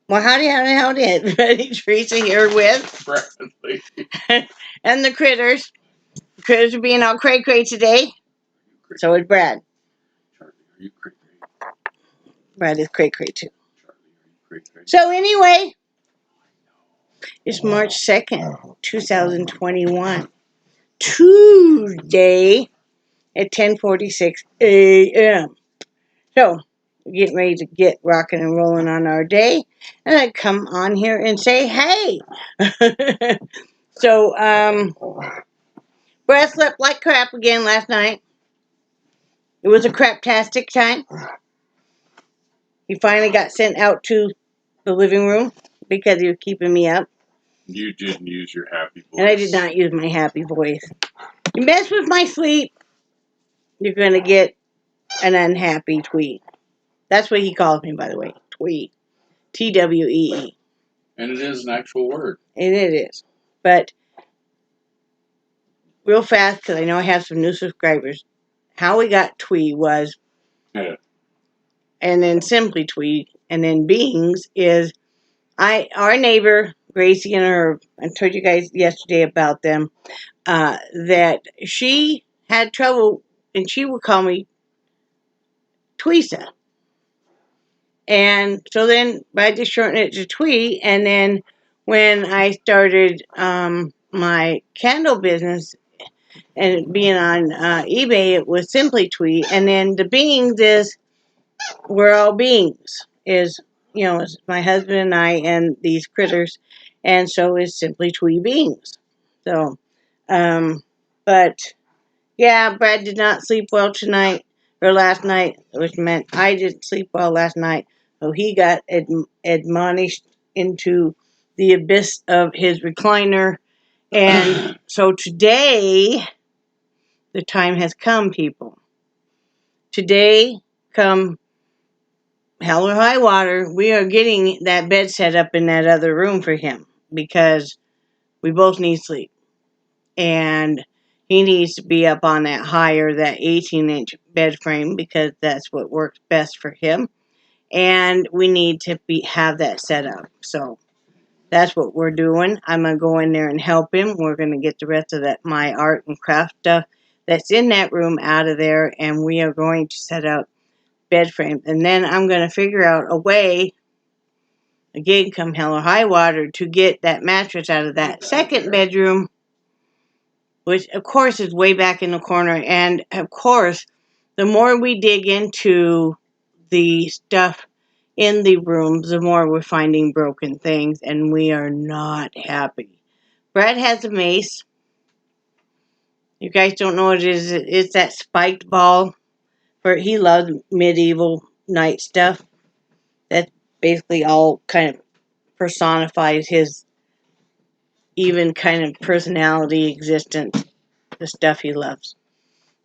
Well, howdy. Ready, Teresa here with Bradley. and the critters. The critters are being all cray today. So is Brad. Charlie, are you cray? Brad is cray too. Charlie, are you cray? So anyway, it's March 2nd, 2021. Tuesday at 10:46 a.m. So we're getting ready to get rocking and rolling on our day. And I come on here and say, hey. So, Brad slept like crap again last night. It was a craptastic time. He finally got sent out to the living room because he was keeping me up. You didn't use your happy voice. And I did not use my happy voice. You mess with my sleep, you're going to get an unhappy tweet. That's what he calls me, by the way. Tweet. TWEE. And it is an actual word. And it is. But real fast, because I know I have some new subscribers, how we got Twee was, and then simply Twee, and then Beings is, our neighbor, Gracie and her, I told you guys yesterday about them, that she had trouble, and she would call me Tweesa. And so then I just shortened it to Twee, and then when I started my candle business, and being on eBay, it was simply Twee. And then the Beings is, we're all beings. Is, it's my husband and I and these critters. And so it's simply Twee Beings. So, but, yeah, Brad did not sleep well tonight, or last night, which meant I didn't sleep well last night. So he got admonished into the abyss of his recliner. And so today, the time has come, people. Today, come hell or high water, we are getting that bed set up in that other room for him because we both need sleep. And he needs to be up on that 18-inch bed frame because that's what works best for him. And we need to have that set up. So that's what we're doing. I'm going to go in there and help him. We're going to get the rest of my art and craft stuff that's in that room out of there, and we are going to set up bed frame. And then I'm going to figure out a way, again, come hell or high water, to get that mattress out of that second bedroom, which, of course, is way back in the corner. And, of course, the more we dig into the stuff in the rooms, the more we're finding broken things, and we are not happy. Brad has a mace. You guys don't know what it is. It's that spiked ball. He loves medieval knight stuff. That basically all kind of personifies his even kind of personality, existence, the stuff he loves.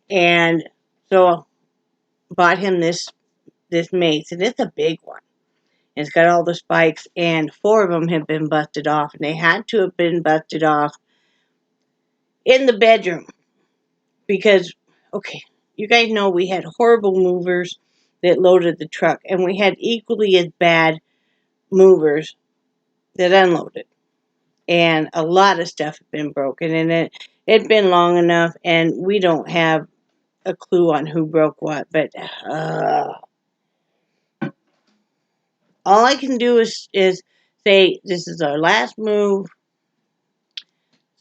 And so bought him this mace, and it's a big one. It's got all the spikes, and 4 of them have been busted off, and they had to have been busted off in the bedroom because, okay, you guys know we had horrible movers that loaded the truck, and we had equally as bad movers that unloaded. And a lot of stuff had been broken, and it'd been long enough, and we don't have a clue on who broke what, but all I can do is say this is our last move.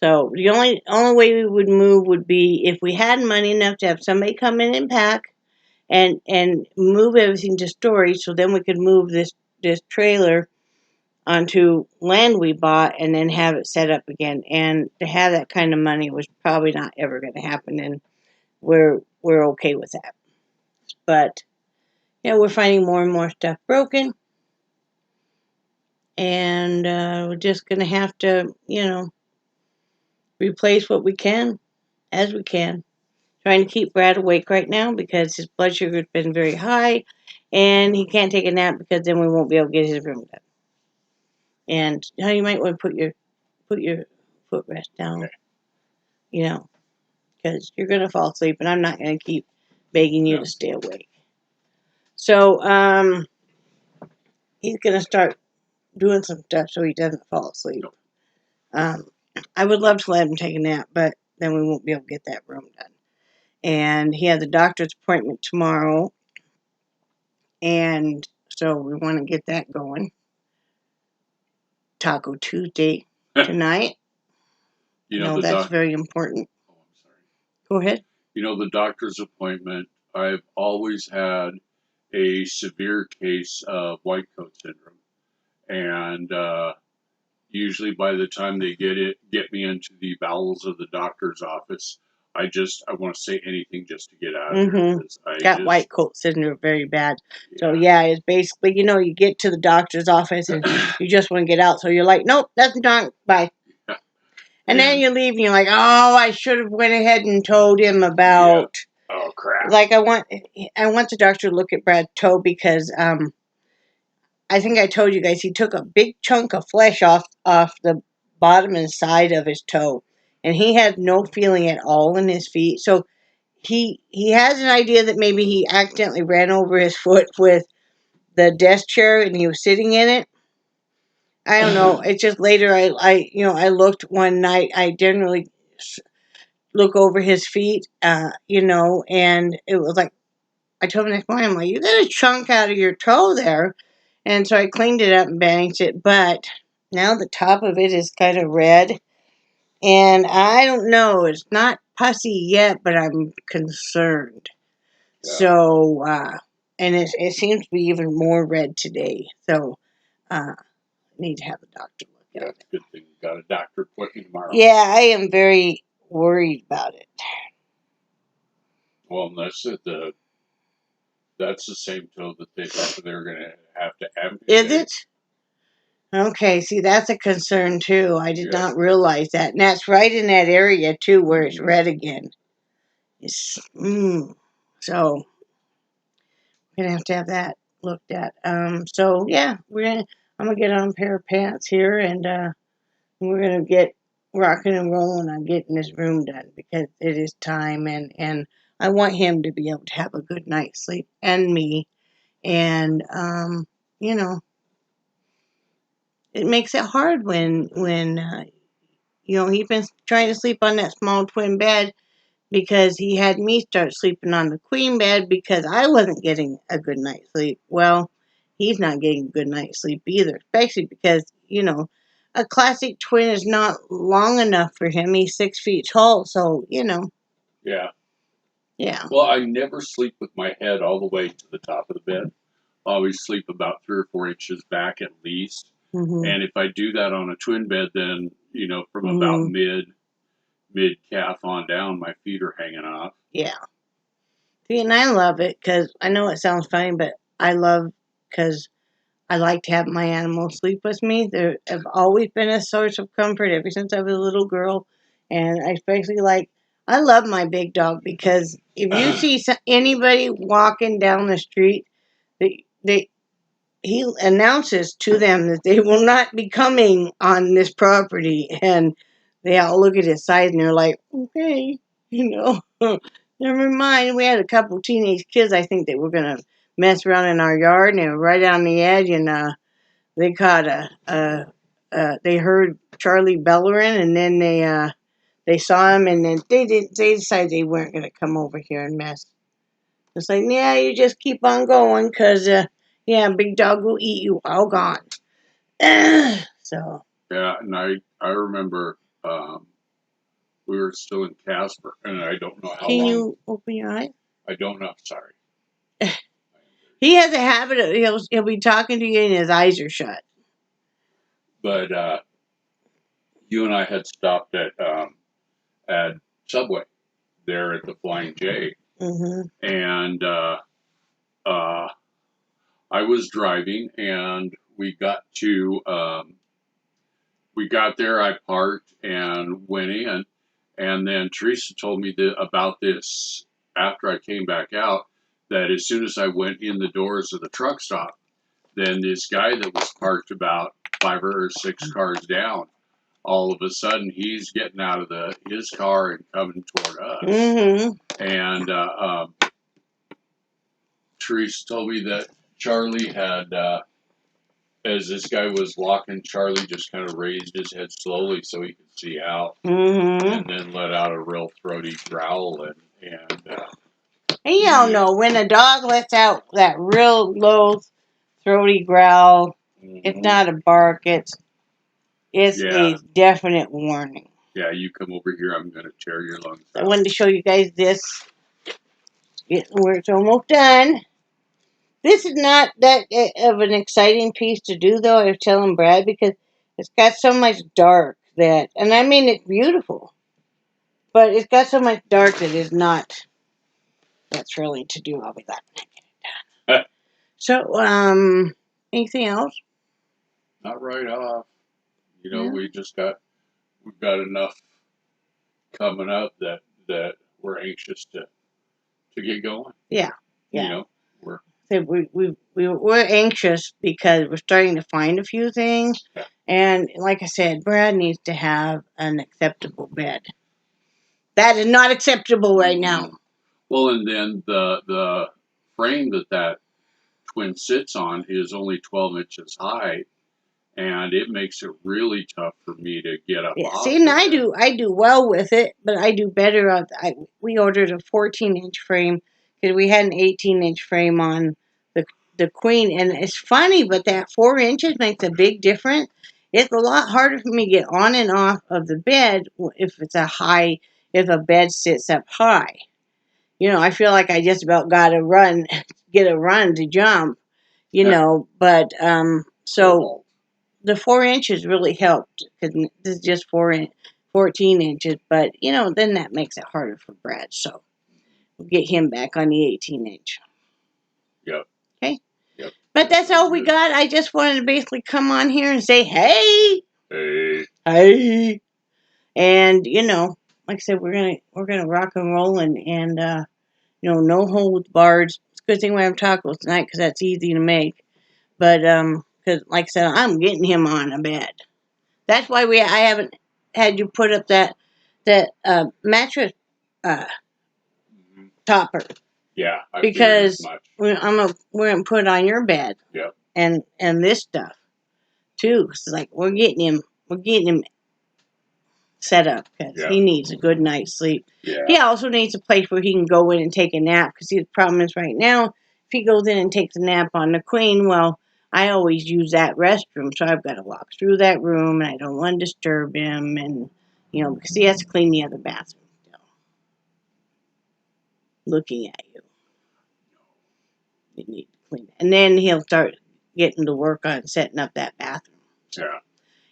So the only way we would move would be if we had money enough to have somebody come in and pack and move everything to storage, so then we could move this trailer onto land we bought and then have it set up again. And to have that kind of money was probably not ever going to happen, and we're okay with that. But we're finding more and more stuff broken, and we're just going to have to replace what we can as we can. Trying to keep Brad awake right now because his blood sugar has been very high, and he can't take a nap because then we won't be able to get his room done. And you might want to put your footrest down, because you're going to fall asleep, and I'm not going to keep begging you to stay awake. So he's going to start doing some stuff so he doesn't fall asleep. No. I would love to let him take a nap, but then we won't be able to get that room done. And he has a doctor's appointment tomorrow, and so we want to get that going. Taco Tuesday tonight. You No, know, the that's doc. very important. Oh, I'm sorry. Go ahead. You know, the doctor's appointment, I've always had a severe case of white coat syndrome. And usually by the time they get me into the bowels of the doctor's office, I want to say anything just to get out of there. Because Got white coat syndrome very bad. Yeah. So yeah, it's basically, you get to the doctor's office and you just want to get out. So you're like, nope, that's not, bye. Yeah. And then you leave and you're like, oh, I should have went ahead and told him about. Yeah. Oh crap. Like I want the doctor to look at Brad's toe because I think I told you guys he took a big chunk of flesh off the bottom and side of his toe, and he had no feeling at all in his feet. So he has an idea that maybe he accidentally ran over his foot with the desk chair and he was sitting in it. I don't know. It's just later I looked one night. I generally look over his feet, and it was like I told him next morning, I'm like, you got a chunk out of your toe there. And so I cleaned it up and bandaged it, but now the top of it is kind of red. And I don't know, it's not pussy yet, but I'm concerned. Yeah. So, and it seems to be even more red today. So, I need to have the doctor look at it. That's a good thing you got a doctor appointment tomorrow. Yeah, I am very worried about it. Well, that's the same toe that they thought they were going to have to amputate. Is it? Okay, see, that's a concern too. I did not realize that. And that's right in that area too where it's red again. So, we're going to have that looked at. So, yeah, I'm going to get on a pair of pants here and we're going to get rocking and rolling on getting this room done because it is time and I want him to be able to have a good night's sleep and me. And, it makes it hard when he's been trying to sleep on that small twin bed because he had me start sleeping on the queen bed because I wasn't getting a good night's sleep. Well, he's not getting a good night's sleep either, especially because, a classic twin is not long enough for him. He's 6 feet tall, so, Yeah. Yeah. Well, I never sleep with my head all the way to the top of the bed. I always sleep about 3 or 4 inches back at least. Mm-hmm. And if I do that on a twin bed, then, from about mid calf on down, my feet are hanging off. Yeah. See, and I love it because I know it sounds funny, but I love because I like to have my animals sleep with me. They have always been a source of comfort ever since I was a little girl. And I especially I love my big dog because if you see anybody walking down the street, he announces to them that they will not be coming on this property. And they all look at his size and they're like, okay, never mind. We had a couple teenage kids, I think they were going to mess around in our yard and they were right on the edge and they caught they heard Charlie bellowing and then they saw him and then they decided they weren't going to come over here and mess. It's like, yeah, you just keep on going because, big dog will eat you all gone. So. Yeah, and I remember we were still in Casper, and I don't know how long. Can you open your eyes? I don't know. Sorry. He has a habit of he'll be talking to you and his eyes are shut. But you and I had stopped at Subway there at the Flying J, and I was driving, and we got there. I parked and went in, and then Teresa told me about this after I came back out. That as soon as I went in the doors of the truck stop, then this guy that was parked about 5 or 6 cars down, all of a sudden he's getting out of his car and coming toward us. And Teresa told me that Charlie had as this guy was walking, Charlie just kind of raised his head slowly so he could see out, Mm-hmm. and then let out a real throaty growl. And you all know when a dog lets out that real low, throaty growl, it's not a bark. It's a definite warning. Yeah, you come over here, I'm going to tear your lungs I out. wanted to show you guys this. It's almost done. This is not that of an exciting piece to do, though. I was telling Brad because it's got so much dark that, and I mean it's beautiful, but it's got so much dark that is not that thrilling to do. I'll be glad when I get it done. So, anything else? Not right off. You know, Yeah. we've got enough coming up that we're anxious to get going. Yeah. You know, we're we're anxious because we're starting to find a few things, and like I said, Brad needs to have an acceptable bed. That is not acceptable right now. Well, and then the frame that twin sits on is only 12 inches high, and it makes it really tough for me to get up. Yeah, see, and I do well with it, but I do better. We ordered a 14-inch frame because we had an 18-inch frame on the Queen, and it's funny, but that 4 inches makes a big difference. It's a lot harder for me to get on and off of the bed if if a bed sits up high. You know, I feel like I just about got to get a run to jump. You know, but so the 4 inches really helped because this is just 14 inches. But you know, then that makes it harder for Brad. So we'll get him back on the 18-inch. Yep. Okay. Yep. But that's all we got. I just wanted to basically come on here and say, hey, and you know, like I said, we're gonna rock and roll and you know, no holds barred. It's a good thing we have tacos tonight because that's easy to make. But because like I said, I'm getting him on a bed. That's why I haven't had you put up that mattress topper. Yeah, because we're gonna put it on your bed. Yep. And this stuff too. It's like we're getting him set up because he needs a good night's sleep. Yeah. He also needs a place where he can go in and take a nap because the problem is right now if he goes in and takes a nap on the Queen, well, I always use that restroom, so I've got to walk through that room, and I don't want to disturb him, and you know because he has to clean the other bathroom. Still. Looking at you, you need to clean it, and then he'll start getting to work on setting up that bathroom. Yeah.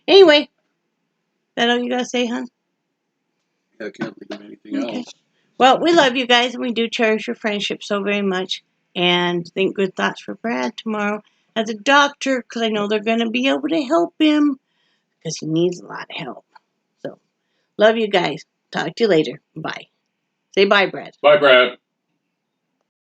Anyway, that all you gotta say, hon? I can't think of anything else. Well, we love you guys, and we do cherish your friendship so very much. And think good thoughts for Brad tomorrow as a doctor, because I know they're going to be able to help him, because he needs a lot of help. So, love you guys. Talk to you later. Bye. Say bye, Brad. Bye, Brad.